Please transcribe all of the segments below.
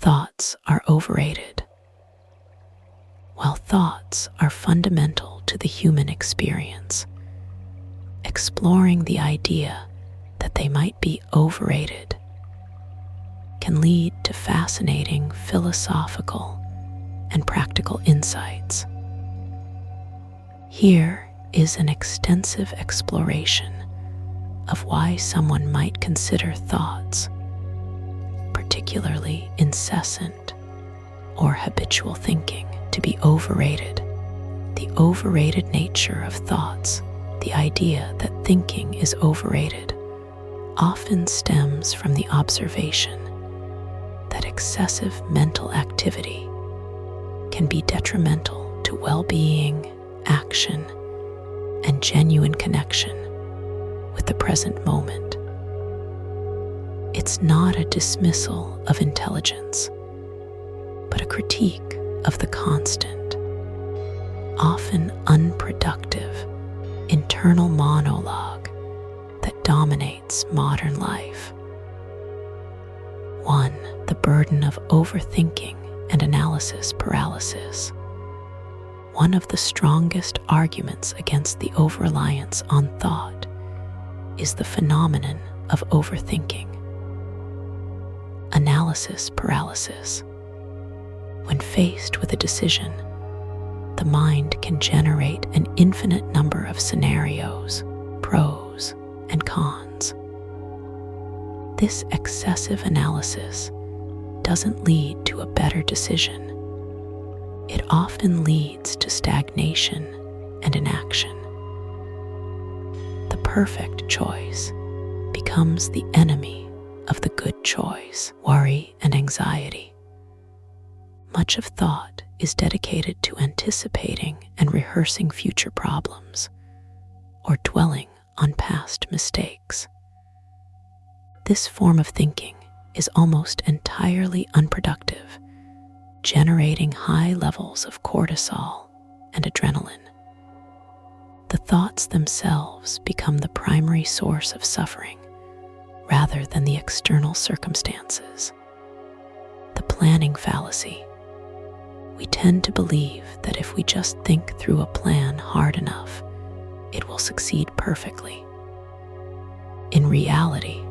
thoughts are overrated. While thoughts are fundamental to the human experience, exploring the idea that they might be overrated can lead to fascinating philosophical and practical insights. Here is an extensive exploration of why someone might consider thoughts, particularly incessant or habitual thinking, to be overrated. The overrated nature of thoughts, the idea that thinking is overrated, often stems from the observation that excessive mental activity can be detrimental to well-being, action, and genuine connection with the present moment. It's not a dismissal of intelligence, but a critique of the constant, often unproductive, internal monologue that dominates modern life. 1. The burden of overthinking and analysis paralysis. One of the strongest arguments against the over-reliance on thought is the phenomenon of overthinking. Analysis paralysis. When faced with a decision, the mind can generate an infinite number of scenarios, pros and cons. This excessive analysis doesn't lead to a better decision. It often leads to stagnation and inaction. The perfect choice becomes the enemy of the good choice, worry and anxiety. Much of thought is dedicated to anticipating and rehearsing future problems, or dwelling on past mistakes. This form of thinking is almost entirely unproductive, generating high levels of cortisol and adrenaline. The thoughts themselves become the primary source of suffering, rather than the external circumstances. The planning fallacy. We tend to believe that if we just think through a plan hard enough, it will succeed perfectly. In reality,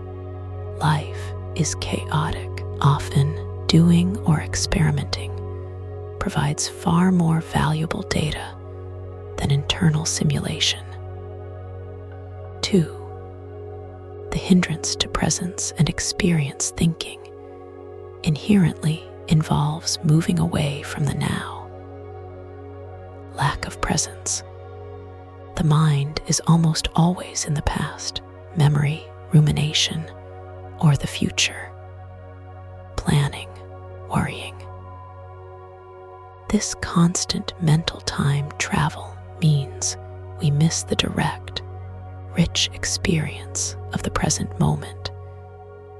life is chaotic. Often, doing or experimenting provides far more valuable data than internal simulation. 2. The hindrance to presence and experience thinking inherently involves moving away from the now. Lack of presence. The mind is almost always in the past, memory, rumination, or the future. Planning, worrying. This constant mental time travel means we miss the direct, rich experience of the present moment,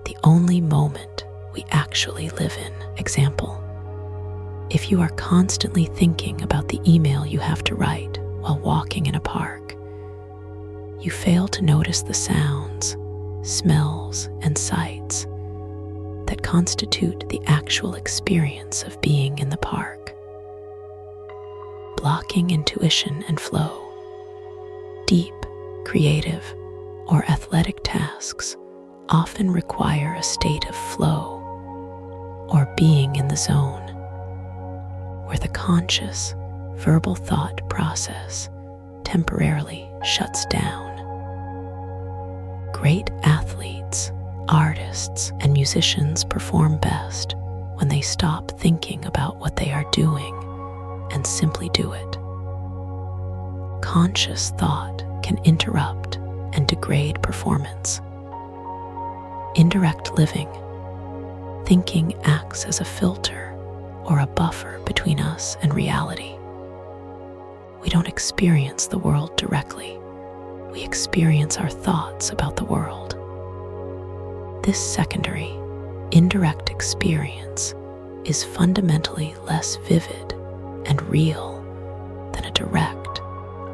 the only moment we actually live in. Example: if you are constantly thinking about the email you have to write while walking in a park, you fail to notice the sounds, smells, and sights that constitute the actual experience of being in the park. Blocking intuition and flow. Deep, creative, or athletic tasks often require a state of flow or being in the zone, where the conscious, verbal thought process temporarily shuts down. Great athletes, artists, and musicians perform best when they stop thinking about what they are doing and simply do it. Conscious thought can interrupt and degrade performance. Indirect living. Thinking acts as a filter or a buffer between us and reality. We don't experience the world directly. We experience our thoughts about the world. This secondary, indirect experience is fundamentally less vivid and real than a direct,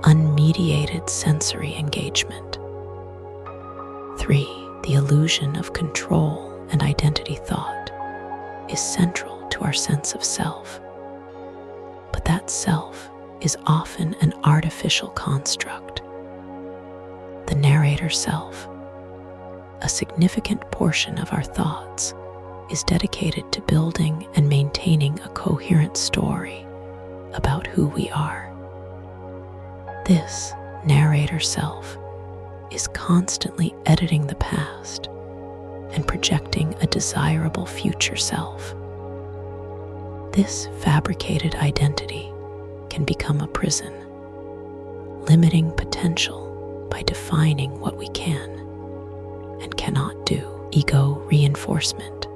unmediated sensory engagement. 3. The illusion of control and identity thought. is central to our sense of self. But that self is often an artificial construct. The narrator self, a significant portion of our thoughts, is dedicated to building and maintaining a coherent story about who we are. This narrator self is constantly editing the past and projecting a desirable future self. This fabricated identity can become a prison, limiting potential by defining what we can and cannot do. Ego reinforcement.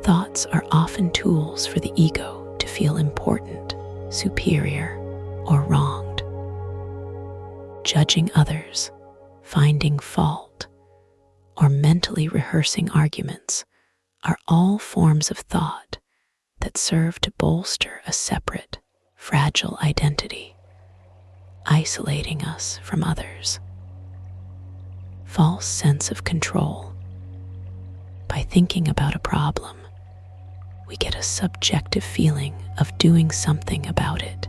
Thoughts are often tools for the ego to feel important, superior, or wronged. Judging others, finding fault, or mentally rehearsing arguments are all forms of thought that serve to bolster a separate, fragile identity, isolating us from others. False sense of control. By thinking about a problem, we get a subjective feeling of doing something about it,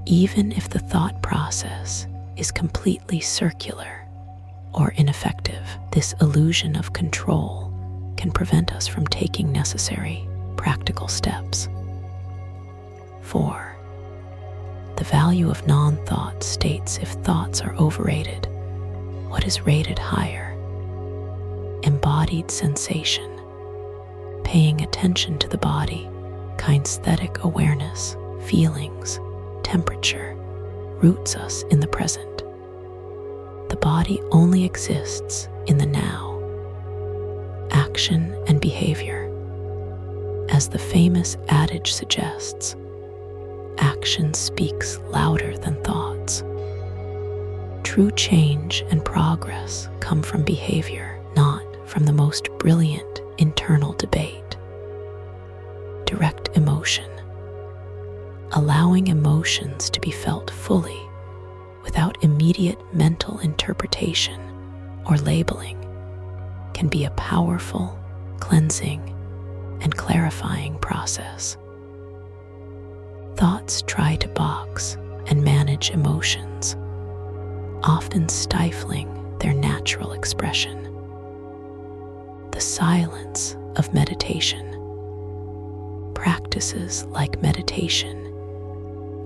even if the thought process is completely circular or ineffective. This illusion of control can prevent us from taking necessary, practical steps. 4. The value of non-thought states if thoughts are overrated, what is rated higher? Embodied sensation. Paying attention to the body, kinesthetic awareness, feelings, temperature, roots us in the present. The body only exists in the now. Action and behavior. As the famous adage suggests, action speaks louder than thoughts. True change and progress come from behavior, not from the most brilliant internal debate. Direct emotion. Allowing emotions to be felt fully without immediate mental interpretation or labeling can be a powerful, cleansing, and clarifying process. Thoughts try to box and manage emotions, often stifling their natural expression. The silence of meditation. Practices like meditation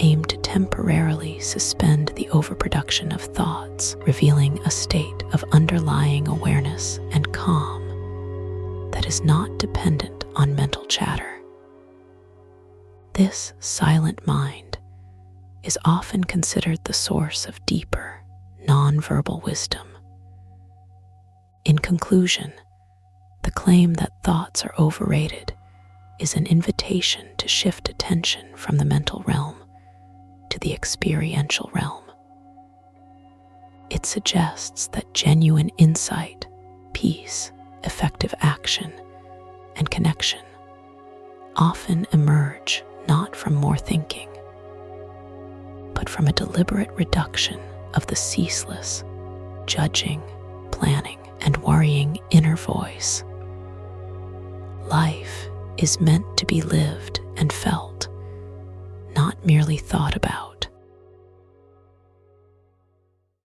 aim to temporarily suspend the overproduction of thoughts, revealing a state of underlying awareness and calm that is not dependent on mental chatter. This silent mind is often considered the source of deeper, nonverbal wisdom. In conclusion, the claim that thoughts are overrated is an invitation to shift attention from the mental realm to the experiential realm. It suggests that genuine insight, peace, effective action, and connection often emerge not from more thinking, but from a deliberate reduction of the ceaseless judging, planning, and worrying inner voice. Life is meant to be lived and felt, not merely thought about.